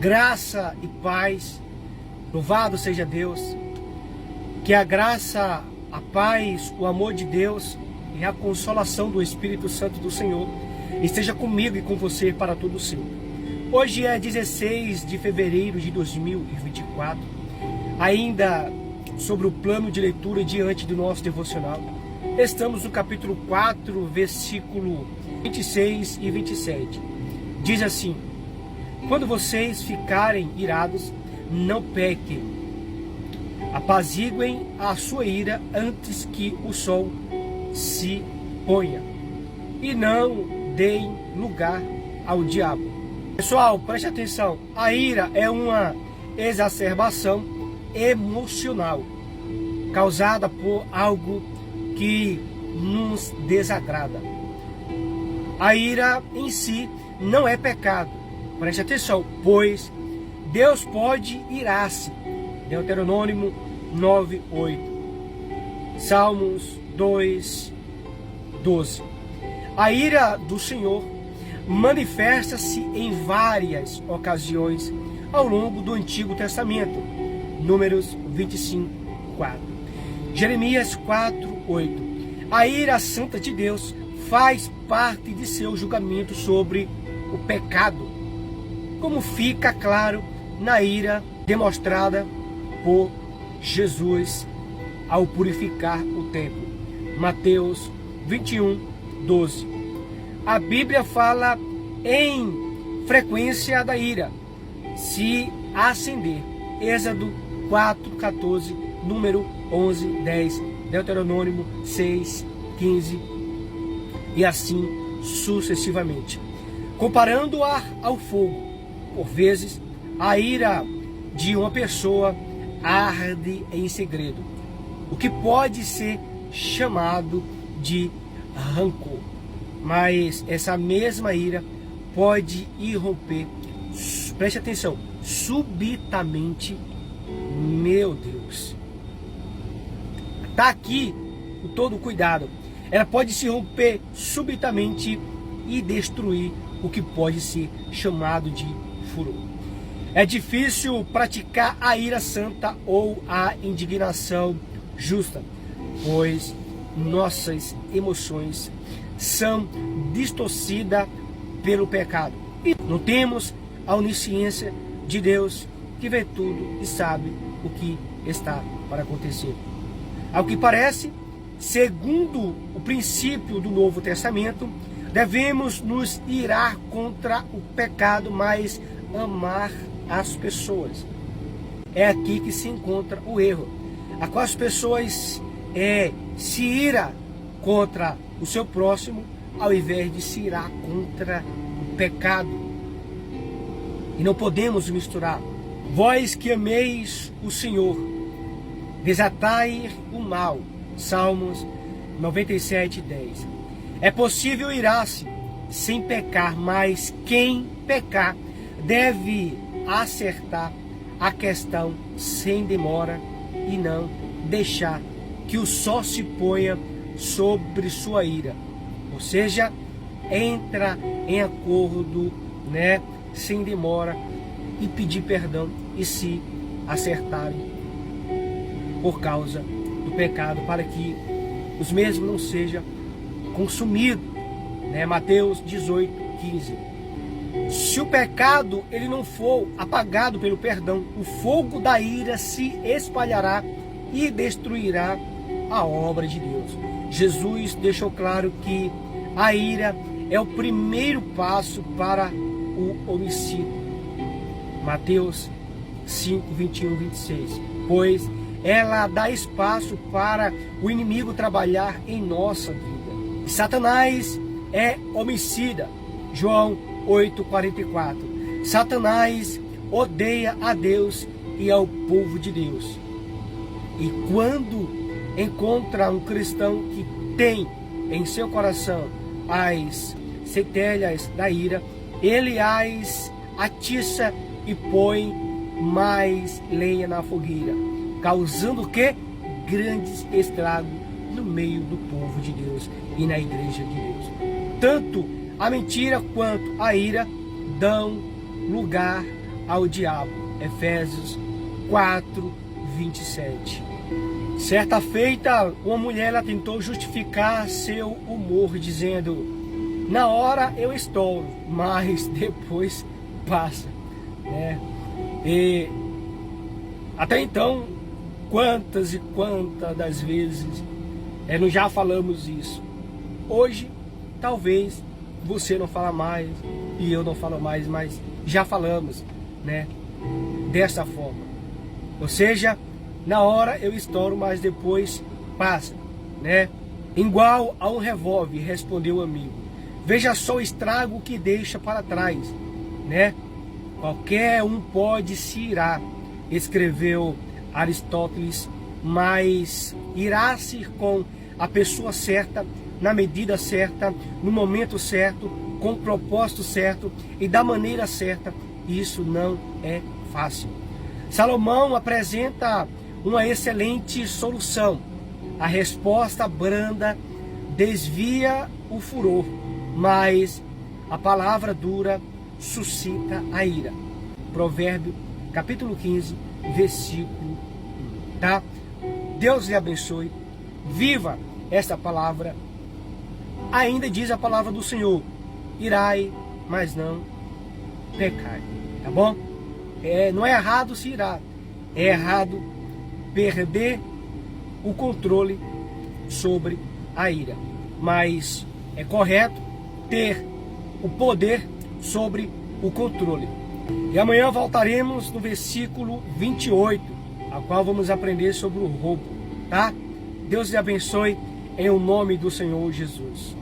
Graça e paz, louvado seja Deus. Que a graça, a paz, o amor de Deus e a consolação do Espírito Santo do Senhor esteja comigo e com você para todo sempre. Hoje é 16 de fevereiro de 2024, ainda sobre o plano de leitura diante do nosso devocional. Estamos no capítulo 4, versículo 26 e 27. Diz assim: quando vocês ficarem irados, não pequem. Apaziguem a sua ira antes que o sol se ponha. E não deem lugar ao diabo. Pessoal, preste atenção. A ira é uma exacerbação emocional causada por algo que nos desagrada. A ira em si não é pecado. Preste atenção, pois Deus pode irar-se. Deuteronômio 9:8. Salmos 2:12. A ira do Senhor manifesta-se em várias ocasiões ao longo do Antigo Testamento. Números 25:4. Jeremias 4:8. A ira santa de Deus faz parte de seu julgamento sobre o pecado, como fica claro na ira demonstrada por Jesus ao purificar o templo. Mateus 21:12. A Bíblia fala em frequência da ira se acender. Êxodo 4:14, número 11:10, Deuteronômio 6:15 e assim sucessivamente. Comparando-a ao fogo, por vezes, a ira de uma pessoa arde em segredo, o que pode ser chamado de rancor. Mas essa mesma ira pode irromper, preste atenção, subitamente. Meu Deus, está aqui com todo cuidado. Ela pode se romper subitamente e destruir o que pode ser chamado de furor. É difícil praticar a ira santa ou a indignação justa, pois nossas emoções são distorcidas pelo pecado. E não temos a onisciência de Deus, que vê tudo e sabe o que está para acontecer. Ao que parece, segundo o princípio do Novo Testamento, devemos nos irar contra o pecado, mas amar as pessoas. É aqui que se encontra o erro, a qual as pessoas se iram contra o seu próximo, ao invés de se irar contra o pecado. E não podemos misturar. Vós que ameis o Senhor, desatai o mal. Salmos 97:10. É possível irar-se sem pecar, mas quem pecar deve acertar a questão sem demora e não deixar que o sol se ponha sobre sua ira. Ou seja, entra em acordo, sem demora, e pedir perdão e se acertarem por causa do pecado, para que os mesmos não sejam consumidos. Mateus 18:15. Se o pecado ele não for apagado pelo perdão, o fogo da ira se espalhará e destruirá a obra de Deus. Jesus deixou claro que a ira é o primeiro passo para o homicídio. Mateus 5:21-26. Pois ela dá espaço para o inimigo trabalhar em nossa vida. Satanás é homicida. João 8:44. Satanás odeia a Deus e ao povo de Deus. E quando encontra um cristão que tem em seu coração as centelhas da ira, ele as atiça e põe mais lenha na fogueira, causando o quê? Grandes estragos no meio do povo de Deus e na igreja de Deus. Tanto a mentira quanto a ira dão lugar ao diabo. Efésios 4, 27. Certa feita, uma mulher ela tentou justificar seu humor, dizendo: na hora eu estouro, mas depois passa, né? E até então, quantas e quantas das vezes nós já falamos isso. Hoje, talvez você não fala mais e eu não falo mais, mas já falamos, né? Dessa forma. Ou seja, na hora eu estouro, mas depois passa, né? Igual a um revólver, respondeu o amigo. Veja só o estrago que deixa para trás, né? Qualquer um pode se irar, escreveu Aristóteles, mas irá-se com a pessoa certa, na medida certa, no momento certo, com o propósito certo e da maneira certa, isso não é fácil. Salomão apresenta uma excelente solução. A resposta branda desvia o furor, mas a palavra dura suscita a ira. Provérbio, capítulo 15, versículo 1. Tá? Deus lhe abençoe. Viva essa palavra. Ainda diz a palavra do Senhor: irai, mas não pecai. Tá bom? Não é errado se irar. É errado perder o controle sobre a ira. Mas é correto ter o poder sobre o controle. E amanhã voltaremos no versículo 28, a qual vamos aprender sobre o roubo, tá? Deus lhe abençoe em o nome do Senhor Jesus.